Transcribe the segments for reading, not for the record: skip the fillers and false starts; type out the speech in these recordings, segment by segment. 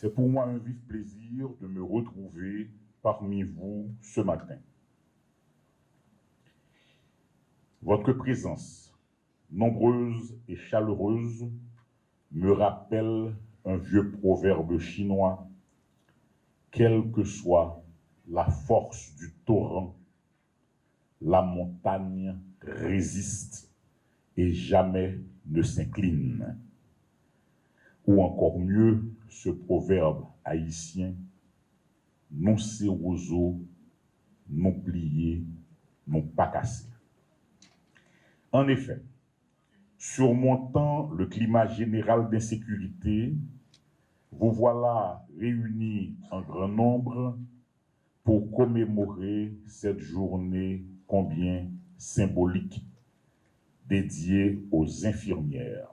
C'est pour moi un vif plaisir de me retrouver parmi vous ce matin. Votre présence, nombreuse et chaleureuse, me rappelle un vieux proverbe chinois: quelle que soit la force du torrent, la montagne résiste et jamais ne s'incline. Ou encore mieux, ce proverbe haïtien: non c'est roseau, non plié, non pas cassé. En effet, surmontant le climat général d'insécurité, vous voilà réunis en grand nombre pour commémorer cette journée combien symbolique dédiée aux infirmières.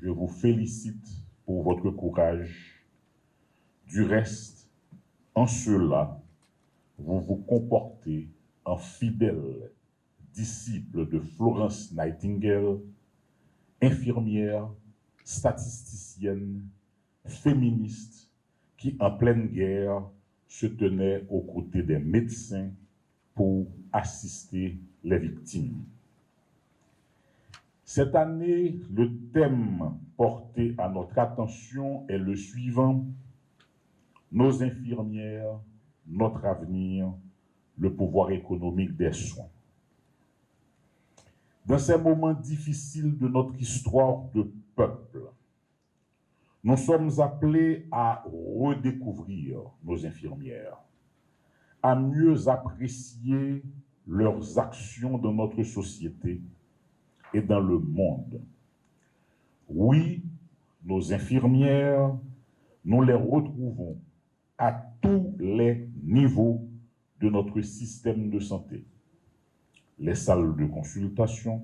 Je vous félicite pour votre courage. Du reste, en cela, vous vous comportez en fidèle disciple de Florence Nightingale, infirmière, statisticienne, féministe, qui en pleine guerre se tenait aux côtés des médecins pour assister les victimes. Cette année, le thème porté à notre attention est le suivant: nos infirmières, notre avenir, le pouvoir économique des soins. Dans ces moments difficiles de notre histoire de peuple, nous sommes appelés à redécouvrir nos infirmières, à mieux apprécier leurs actions dans notre société et dans le monde. Oui, nos infirmières, nous les retrouvons à tous les niveaux de notre système de santé. Les salles de consultation,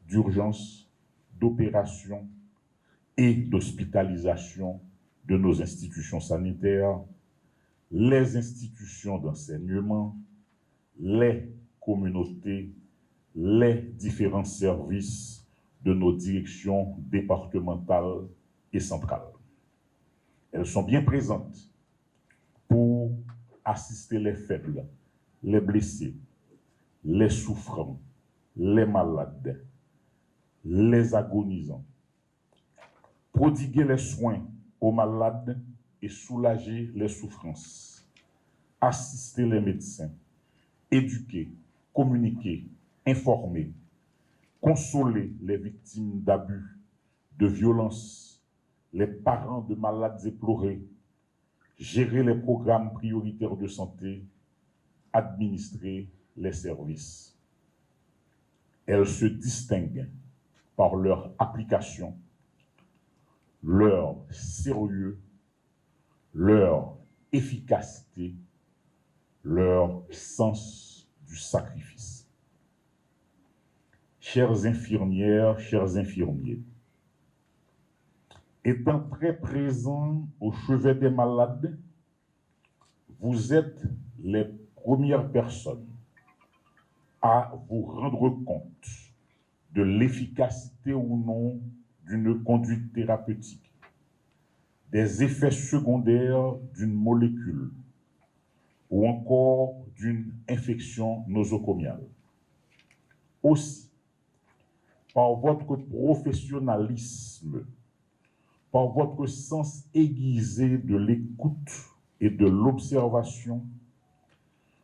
d'urgence, d'opération et d'hospitalisation de nos institutions sanitaires, les institutions d'enseignement, les communautés, les différents services de nos directions départementales et centrales. Elles sont bien présentes pour assister les faibles, les blessés, les souffrants, les malades, les agonisants, prodiguer les soins aux malades et soulager les souffrances, assister les médecins, éduquer, communiquer, informer, consoler les victimes d'abus, de violences, les parents de malades éplorés, gérer les programmes prioritaires de santé, administrer les services. Elles se distinguent par leur application, leur sérieux, leur efficacité, leur sens du sacrifice. Chères infirmières, chers infirmiers, étant très présents au chevet des malades, vous êtes les premières personnes à vous rendre compte de l'efficacité ou non d'une conduite thérapeutique, des effets secondaires d'une molécule ou encore d'une infection nosocomiale. Aussi, par votre professionnalisme, par votre sens aiguisé de l'écoute et de l'observation,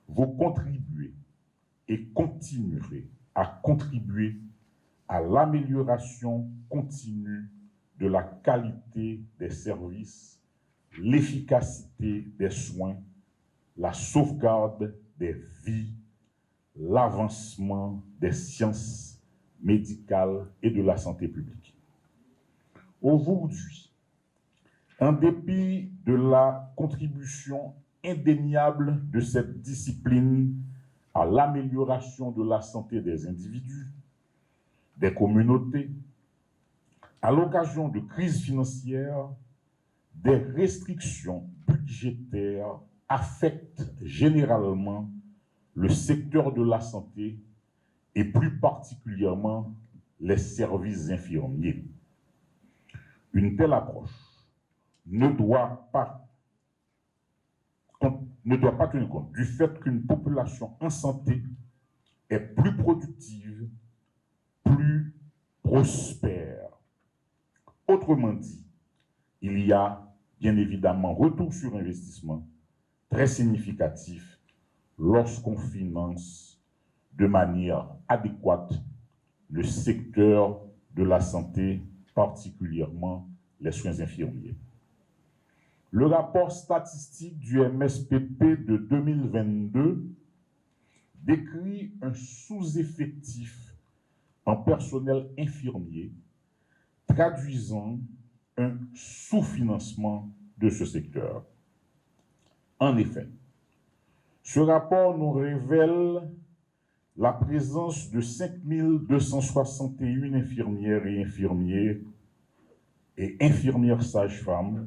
vous contribuez et continuerez à contribuer à l'amélioration continue de la qualité des services, l'efficacité des soins, la sauvegarde des vies, l'avancement des sciences médicales et de la santé publique. Aujourd'hui, en dépit de la contribution indéniable de cette discipline à l'amélioration de la santé des individus, des communautés, à l'occasion de crises financières, des restrictions budgétaires affectent généralement le secteur de la santé et plus particulièrement les services infirmiers. Une telle approche ne doit pas tenir compte du fait qu'une population en santé est plus productive, plus prospère. Autrement dit, il y a bien évidemment retour sur investissement très significatif lorsqu'on finance de manière adéquate le secteur de la santé, particulièrement les soins infirmiers. Le rapport statistique du MSPP de 2022 décrit un sous-effectif en personnel infirmier, traduisant un sous-financement de ce secteur. En effet, ce rapport nous révèle la présence de 5261 infirmières et infirmiers et infirmières sages-femmes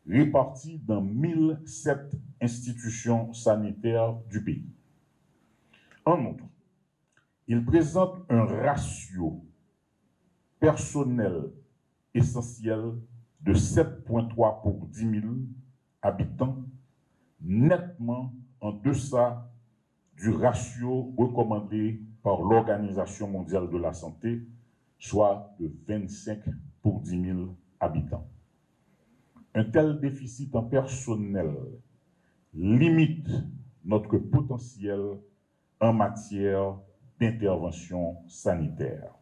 répartis dans 1007 institutions sanitaires du pays. En outre, il présente un ratio personnel essentiel de 7,3 pour 10 000 habitants, nettement en deçà du ratio recommandé par l'Organisation mondiale de la santé, soit de 25 pour 10 000 habitants. Un tel déficit en personnel limite notre potentiel en matière d'intervention sanitaire.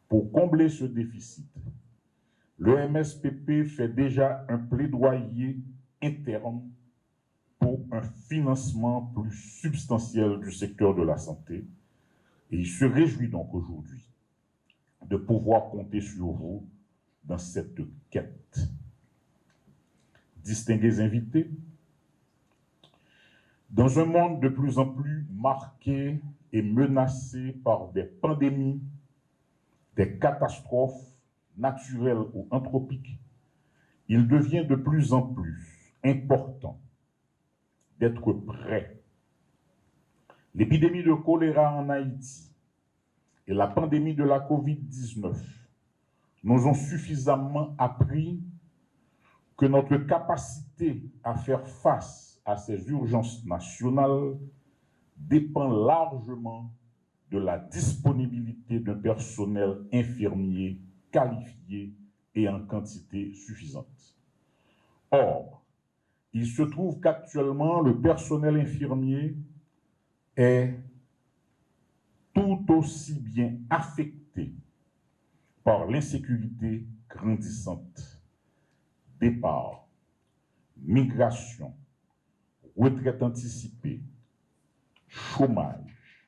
Pour combler ce déficit, le MSPP fait déjà un plaidoyer interne pour un financement plus substantiel du secteur de la santé et il se réjouit donc aujourd'hui de pouvoir compter sur vous dans cette quête. Distingués invités, dans un monde de plus en plus marqué et menacé par des pandémies, des catastrophes naturelles ou anthropiques, il devient de plus en plus important d'être prêt. L'épidémie de choléra en Haïti et la pandémie de la COVID-19 nous ont suffisamment appris que notre capacité à faire face à ces urgences nationales dépend largement de la disponibilité d'un personnel infirmier qualifié et en quantité suffisante. Or, il se trouve qu'actuellement, le personnel infirmier est tout aussi bien affecté par l'insécurité grandissante. Départ, migration, retraite anticipée, chômage,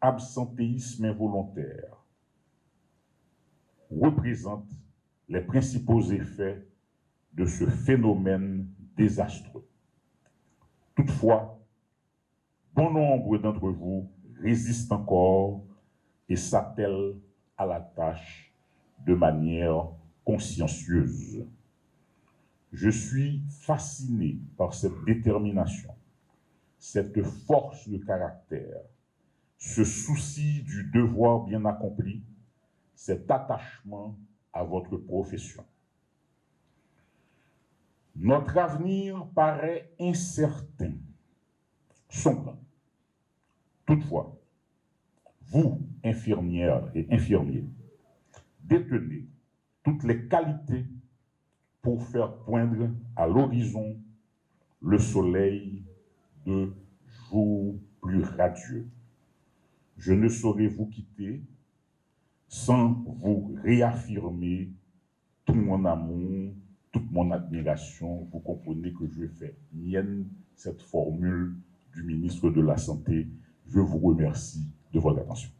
absentéisme involontaire représentent les principaux effets de ce phénomène désastreux. Toutefois, bon nombre d'entre vous résistent encore et s'attellent à la tâche de manière consciencieuse. Je suis fasciné par cette détermination, cette force de caractère, ce souci du devoir bien accompli, cet attachement à votre profession. Notre avenir paraît incertain, sombre. Toutefois, vous, infirmières et infirmiers, détenez toutes les qualités pour faire poindre à l'horizon le soleil de jours plus radieux. Je ne saurais vous quitter sans vous réaffirmer tout mon amour, toute mon admiration. Vous comprenez que je fais mienne cette formule du ministre de la Santé. Je vous remercie de votre attention.